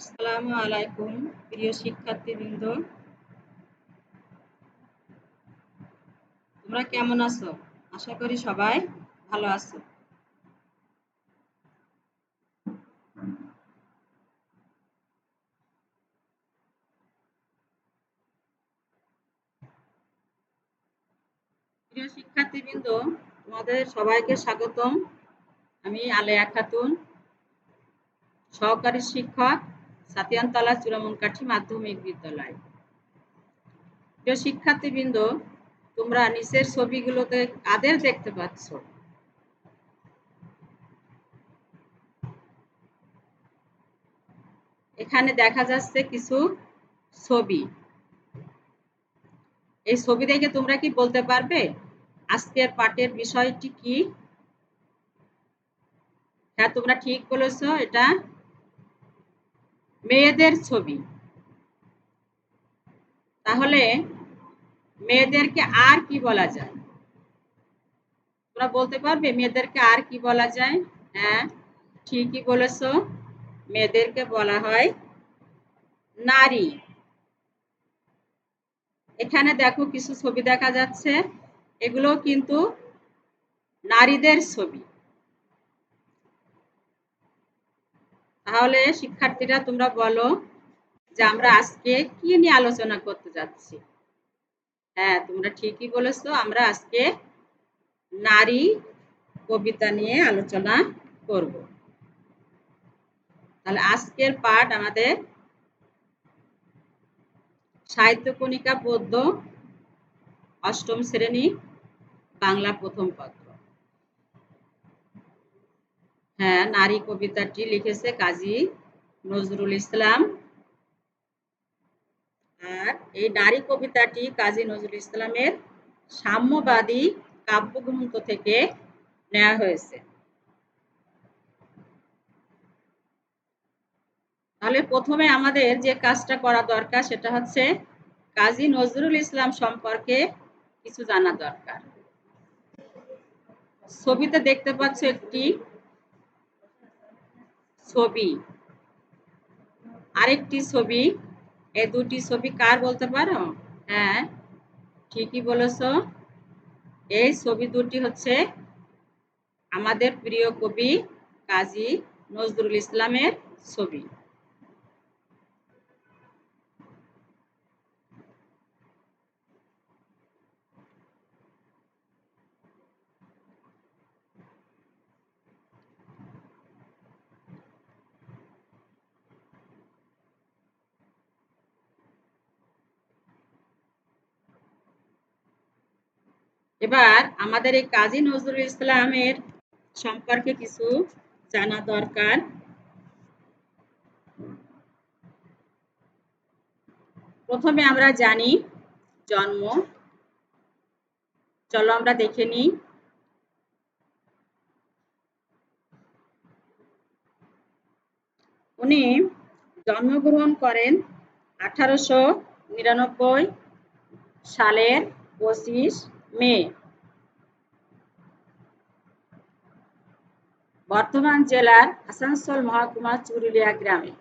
আসসালামু আলাইকুম প্রিয় শিক্ষার্থীবৃন্দ, তোমরা কেমন আছো? আশা করি সবাই ভালো আছো। প্রিয় শিক্ষার্থীবৃন্দ, তোমাদের সবাইকে স্বাগতম। আমি আলেয়া খাতুন, সহকারী শিক্ষক, সাতিয়ানতলা চূড়ামনকাঠি মাধ্যমিক বিদ্যালয়। প্রিয় শিক্ষার্থীবৃন্দ, তোমরা নিচের ছবিগুলোতে কাদের দেখতে পাচ্ছ? এখানে দেখা যাচ্ছে কিছু ছবি। এই ছবি দেখে তোমরা কি বলতে পারবে আজকের পাঠের বিষয়টি কি? হ্যাঁ, তোমরা ঠিক বলেছ, এটা মেয়েদের ছবি। তাহলে মেয়েদেরকে আর কি বলা যায়? তোমরা বলতে পারবে মেয়েদেরকে আর কি বলা যায়? হ্যাঁ, ঠিকই বলেছ, মেয়েদেরকে বলা হয় নারী। এখানে দেখো কিছু ছবি দেখা যাচ্ছে, এগুলো কিন্তু নারীদের ছবি। তাহলে শিক্ষার্থীরা তোমরা বলো যে আমরা আজকে কি নিয়ে আলোচনা করতে যাচ্ছি? হ্যাঁ, তোমরা ঠিকই বলেছো, আমরা আজকে নারী কবিতা নিয়ে আলোচনা করব। তাহলে আজকের পাঠ আমাদের সাহিত্য কণিকা পদ্য, অষ্টম শ্রেণী, বাংলা প্রথম পত্র। হ্যাঁ, নারী কবিতাটি লিখেছে কাজী নজরুল ইসলাম। আর এই নারী কবিতাটি কাজী নজরুল ইসলামের সাম্যবাদী কাব্যগ্রন্থ থেকে নেওয়া হয়েছে। তাহলে প্রথমে আমাদের যে কাজটা করা দরকার সেটা হচ্ছে কাজী নজরুল ইসলাম সম্পর্কে কিছু জানা দরকার। ছবিতে দেখতে পাচ্ছ একটি ছবি, আরেকটি ছবি। এই দুটি ছবি কার বলতে পারো? হ্যাঁ, ঠিকই বলেছ, এই ছবি দুটি হচ্ছে আমাদের প্রিয় কবি কাজী নজরুল ইসলামের ছবি। এবার আমাদের এই কাজী নজরুল ইসলামের সম্পর্কে কিছু জানা দরকার। প্রথমে আমরা জানি জন্ম। চলো আমরা দেখে নিই। উনি জন্মগ্রহণ করেন 1899 সালের 25 মে বর্ধমান জেলার আসানসোল মহকুমার চুরুলিয়া গ্রামে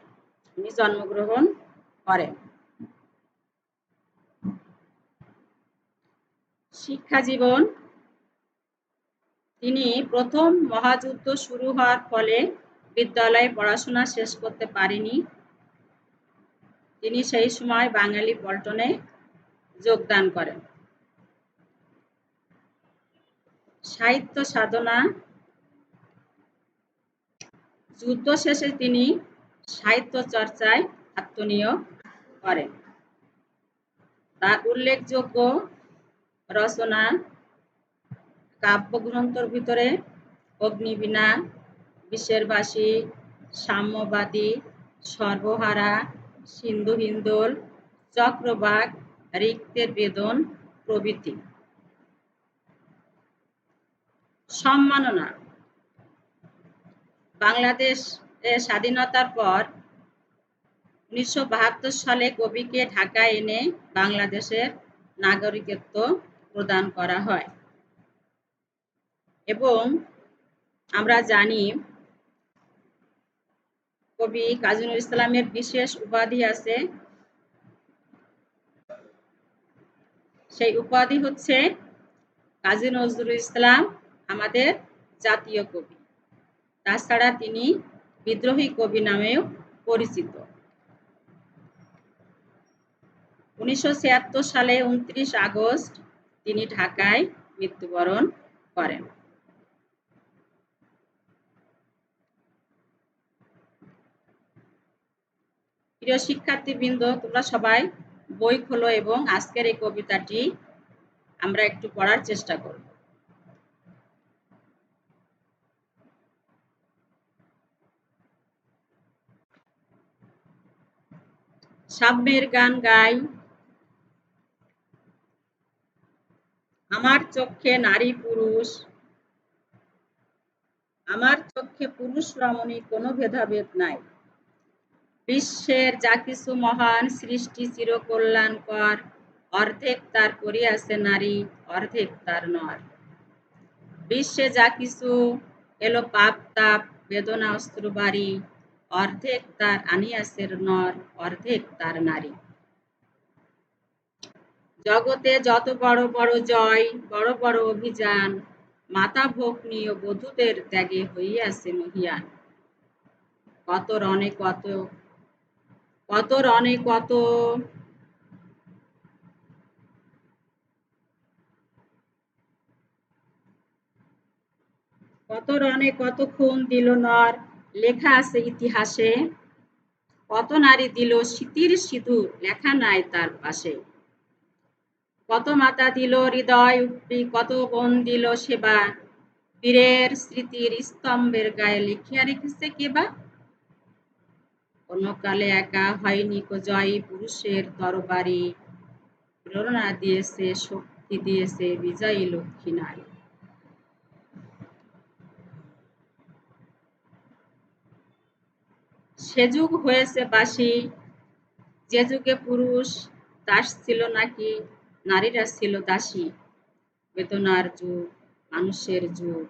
উনি জন্মগ্রহণ করেন। শিক্ষা জীবন, তিনি প্রথম মহাযুদ্ধ শুরু হওয়ার ফলে বিদ্যালয়ে পড়াশোনা শেষ করতে পারেনি। তিনি সেই সময় বাঙালি পল্টনে যোগদান করেন। সাহিত্য সাধনা, যুদ্ধ শেষে তিনি সাহিত্য চর্চায় আত্মনিয়োগ করেন। তার উল্লেখযোগ্য রচনা কাব্যগ্রন্থের ভিতরে অগ্নিবীণা, বিষের বাসী, সাম্যবাদী, সর্বহারা, সিন্ধু হিন্দোল, চক্রবাক, রিক্তের বেদন প্রভৃতি। সম্মাননা, বাংলাদেশের স্বাধীনতার পর 1972 সালে কবিকে ঢাকায় এনে বাংলাদেশের নাগরিকত্ব প্রদান করা হয়। এবং আমরা জানি কবি কাজী নজরুল ইসলামের বিশেষ উপাধি আছে, সেই উপাধি হচ্ছে কাজী নজরুল ইসলাম আমাদের জাতীয় কবি। তাছাড়া তিনি বিদ্রোহী কবি নামেও পরিচিত। 1976 সালে 29 আগস্ট তিনি ঢাকায় মৃত্যুবরণ করেন। প্রিয় শিক্ষার্থীবৃন্দ, তোমরা সবাই বই খোলো এবং আজকের এই কবিতাটি আমরা একটু পড়ার চেষ্টা করব। সাম্যের গান গাই, আমার চক্ষে নারী পুরুষ, আমার চক্ষে পুরুষ রমণী কোনো ভেদাভেদ নাই। বিশ্বের যা কিছু মহান সৃষ্টি চিরকল্যাণকর, অর্ধেক তার করিয়াছে নারী, অর্ধেক তার নর। বিশ্বে যা কিছু এলো পাপ তাপ বেদনা অস্ত্র বাড়ি, অর্ধেক তার আনিয়াছে নর, অর্ধেক তার নারী। জগতে যত বড় বড় জয়, বড় বড় অভিযান, মাতা ভগ্নী ও বধূদের ত্যাগে হইয়াছে মহিয়ান। কত রণে কত, কত রণে কত, কত রণে কত খুন দিল নর, লেখা আছে ইতিহাসে। কত নারী দিল স্মৃতির সিঁদুর, লেখা নাই তার পাশে। কত মাতা দিল হৃদয় উপরি, কত বোন দিল সেবা, বীরের স্মৃতির স্তম্ভের গায়ে লিখিয়া রেখেছে কেবা। কোনো কালে একা হয়নি কো জয়ী পুরুষের তরবারি, প্রেরণা দিয়েছে শক্তি দিয়েছে বিজয়ী লক্ষ্মী নারী। সে যুগ হয়েছে বাসি, যে যুগে পুরুষ দাস ছিল নাকি, নারীরা ছিল দাসী। বেদনার যুগ, মানুষের যুগ,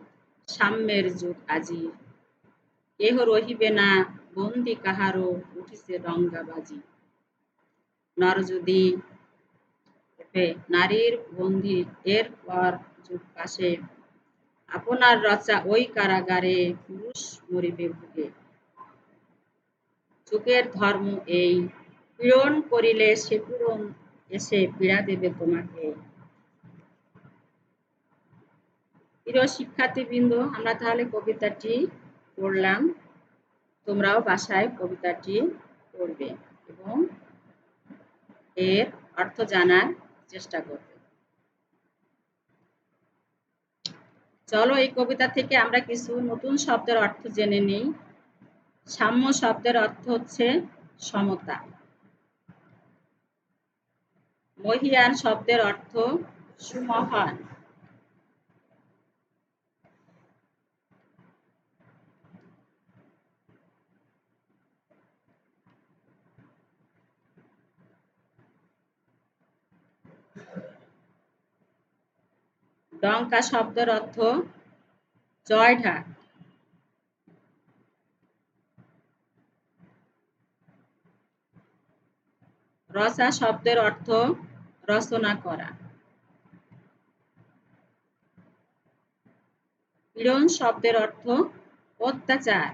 সাম্যের যুগ আজি। কেহ রহিবে না বন্দি কাহারও, উঠিছে রঙ্গাবাজি। নর যদি নারীর বন্দী, এরপর যুগ পাশে, আপনার রচা ওই কারাগারে, পুরুষ মরিবে ভুগে। যুগের ধর্ম এই, পীড়ন করিলে সে পূরণ এসে পীড়া দেবে তোমাকে। প্রিয় শিক্ষার্থীবৃন্দ, আমরা তাহলে কবিতাটি পড়লাম। তোমরাও বাসায় কবিতাটি পড়বে এবং এর অর্থ জানার চেষ্টা করবে। চলো এই কবিতা থেকে আমরা কিছু নতুন শব্দের অর্থ জেনে নিই। সাম্য শব্দের অর্থ হচ্ছে সমতা। মহিয়ান শব্দের অর্থ সুমহান। ডঙ্কা শব্দের অর্থ জয় ঢাক। রচা শব্দের অর্থ রচনা করা। পীড়ন শব্দের অর্থ অত্যাচার।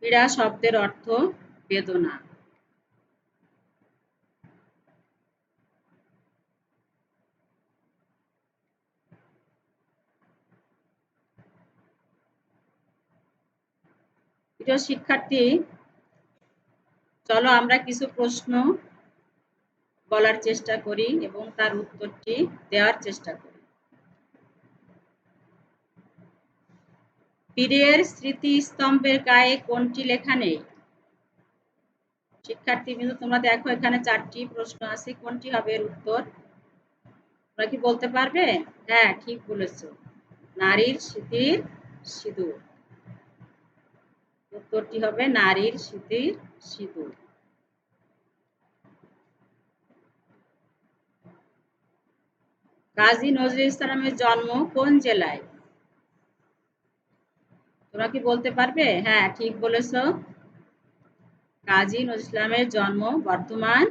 পীড়া শব্দের অর্থ বেদনা। প্রিয় শিক্ষার্থী, চলো আমরা কিছু প্রশ্ন বলার চেষ্টা করি এবং তার উত্তরটি দেওয়ার চেষ্টা করি। পীরের স্মৃতিস্তম্ভের গায়ে কোনটি লেখা নেই? শিক্ষার্থীবৃন্দ, তোমরা দেখো এখানে 4টি প্রশ্ন আছে, কোনটি হবে এর উত্তর? তোমরা কি বলতে পারবে? হ্যাঁ, ঠিক বলেছো, নারীর স্মৃতির সিঁদুর। উত্তরটি হবে নারীর স্মৃতির সিঁদুর। কাজী নজরুল ইসলামের জন্ম কোন জেলায়? তোমরা কি বলতে পারবে? হ্যাঁ, ঠিক বলেছো। কাজী নজরুল ইসলামের জন্ম বর্ধমান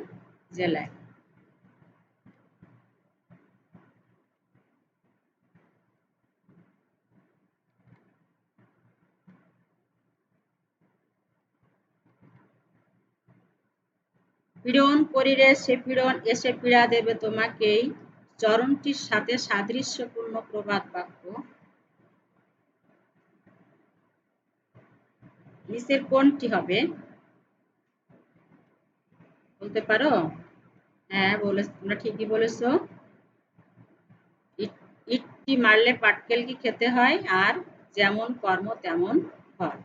জেলায়। পীড়ন করিলে সে পীড়ন এসে পীড়া দেবে তোমাকেই, চরণটির সাথে সাদৃশ্যপূর্ণ প্রবাদ বাক্য। নিচের কোনটি হবে? বলতে পারো? হ্যাঁ, তোমরা ঠিকই বলেছো। ইটটি মারলে পাটকেল কি খেতে হয়, আর যেমন কর্ম তেমন ফল।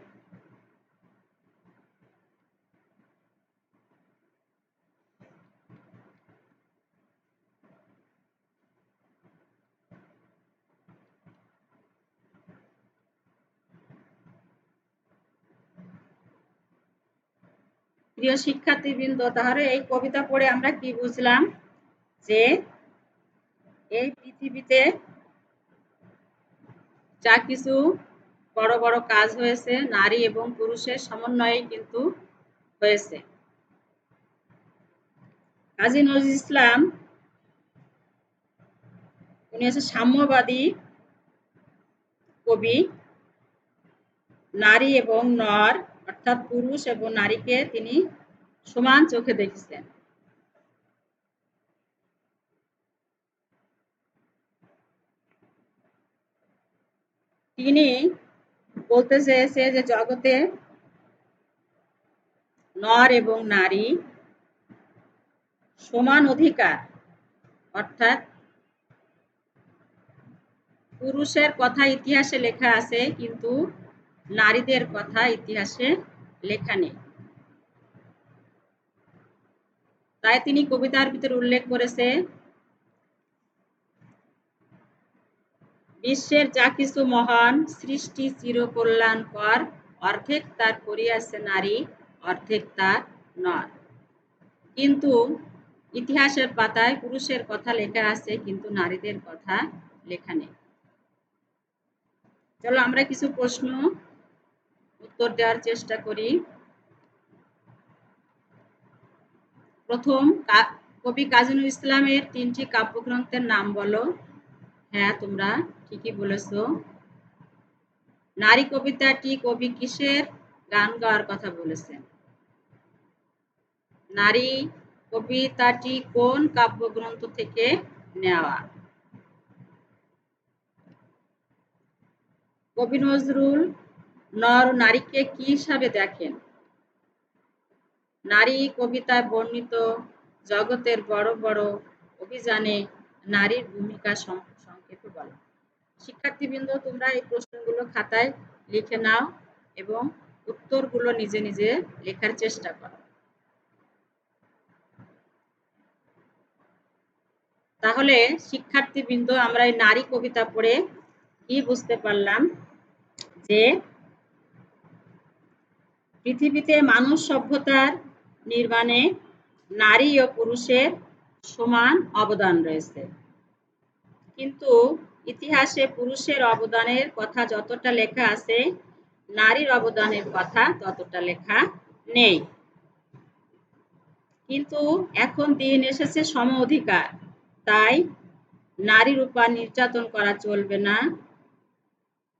প্রিয় শিক্ষার্থীবৃন্দ, তাহলে এই কবিতা পড়ে আমরা কি বুঝলাম? যে এই পৃথিবীতে যা কিছু বড় বড় কাজ হয়েছে নারী এবং পুরুষের সমন্বয়ে কিন্তু হয়েছে। কাজী নজরুল ইসলাম উনি হচ্ছে সাম্যবাদী কবি। নারী এবং নর অর্থাৎ পুরুষ এবং নারীকে তিনি সমান চোখে দেখেছেন। তিনি বলতে চেয়েছে যে জগতে নর এবং নারী সমান অধিকার, অর্থাৎ পুরুষের কথা ইতিহাসে লেখা আছে কিন্তু নারীদের কথা ইতিহাসে লেখা নেই। তাই তিনি কবিতার ভিতরে উল্লেখ করেছে, বিশ্বের যা কিছু মহান সৃষ্টি চিরকল্যাণকর, অর্ধেক তার করিয়াছে নারী, অর্ধেক তার নর। কিন্তু ইতিহাসের পাতায় পুরুষের কথা লেখা আছে কিন্তু নারীদের কথা লেখা নেই। চলো আমরা কিছু প্রশ্ন উত্তর দেওয়ার চেষ্টা করি। প্রথম, কবি কাজী নজরুল ইসলামের 3টি কাব্যগ্রন্থের নাম বলো। হ্যাঁ, তোমরা ঠিকই বলেছো। নারী কবিতাটি কবি কিসের গান গাওয়ার কথা বলেছেন? নারী কবিতাটি কোন কাব্যগ্রন্থ থেকে নেওয়া? কবি নজরুল নর ও নারীকে কি হিসাবে দেখেন? নারী কবিতায় বর্ণিত জগতের বড় বড় অভিযানে নারীর ভূমিকা সংক্ষেপে বলো। শিক্ষার্থীবৃন্দ, তোমরা এই প্রশ্নগুলো খাতায় লিখে নাও এবং উত্তরগুলো নিজে নিজে লেখার চেষ্টা করো। তাহলে শিক্ষার্থীবৃন্দ, আমরা এই নারী কবিতা পড়ে কি বুঝতে পারলাম? যে পৃথিবীতে মানব সভ্যতার নির্মাণে নারী ও পুরুষের সমান অবদান রয়েছে, কিন্তু ইতিহাসে পুরুষের অবদানের কথা যতটা লেখা আছে নারীর অবদানের কথা ততটা লেখা নেই। কিন্তু এখন দিন এসেছে সম অধিকার, তাই নারীর উপর নির্যাতন করা চলবে না,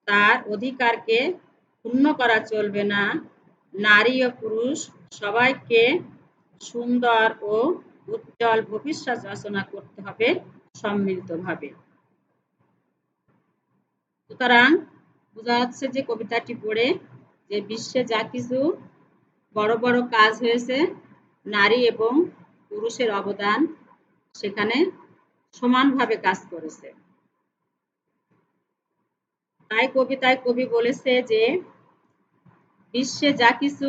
তার অধিকারকে ক্ষুণ্ণ করা চলবে না। নারী ও পুরুষ সবাইকে সুন্দর ও উজ্জ্বল ভবিষ্যৎ রচনা করতে হবে সম্মিলিতভাবে। সুতরাং বোঝা যাচ্ছে যে কবিতাটি পড়ে যে বিশ্বে যা কিছু বড় বড় কাজ হয়েছে নারী এবং পুরুষের অবদান সেখানে সমানভাবে কাজ করেছে। তাই কবিতায় কবি বলেছে যে বিশ্বে যা কিছু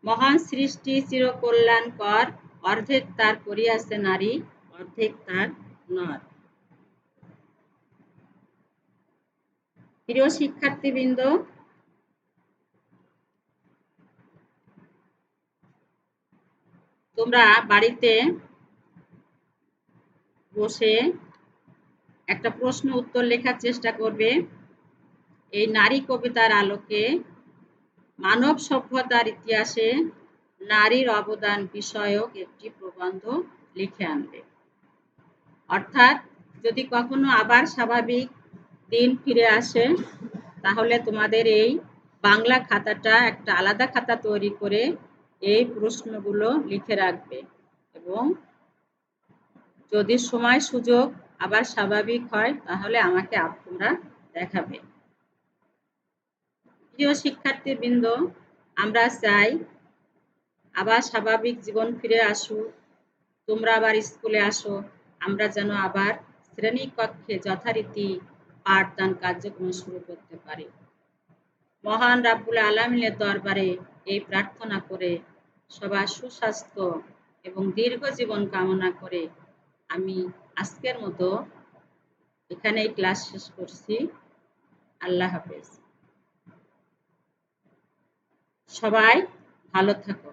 মহান সৃষ্টি চিরকল্যাণকর, অর্ধেক তার করিয়াছে নারী, অর্ধেক তার নর। প্রিয় শিক্ষার্থীবৃন্দ, তোমরা বাড়িতে বসে একটা প্রশ্ন উত্তর লেখার চেষ্টা করবে এই নারী কবিতার আলোকে মানব সভ্যতার ইতিহাসে নারীর অবদান বিষয়ক একটি প্রবন্ধ লিখে আনবে। অর্থাৎ যদি কখনো আবার স্বাভাবিক দিন ফিরে আসে, তাহলে তোমাদের এই বাংলা খাতাটা একটা আলাদা খাতা তৈরি করে এই প্রশ্নগুলো লিখে রাখবে এবং যদি সময় সুযোগ আবার স্বাভাবিক হয় তাহলে আমাকে তোমরা দেখাবে। প্রিয় শিক্ষার্থীবৃন্দ, আমরা চাই আবার স্বাভাবিক জীবন ফিরে আসুক, তোমরা আবার স্কুলে আসো, আমরা যেন আবার শ্রেণীকক্ষে যথারীতি পাঠদান কার্যক্রম শুরু করতে পারি। মহান রাব্বুল আলামিনের দরবারে এই প্রার্থনা করে সবার সুস্বাস্থ্য এবং দীর্ঘ জীবন কামনা করে আমি আজকের মতো এখানেই ক্লাস শেষ করছি। আল্লাহ হাফেজ। সবাই ভালো থাকো।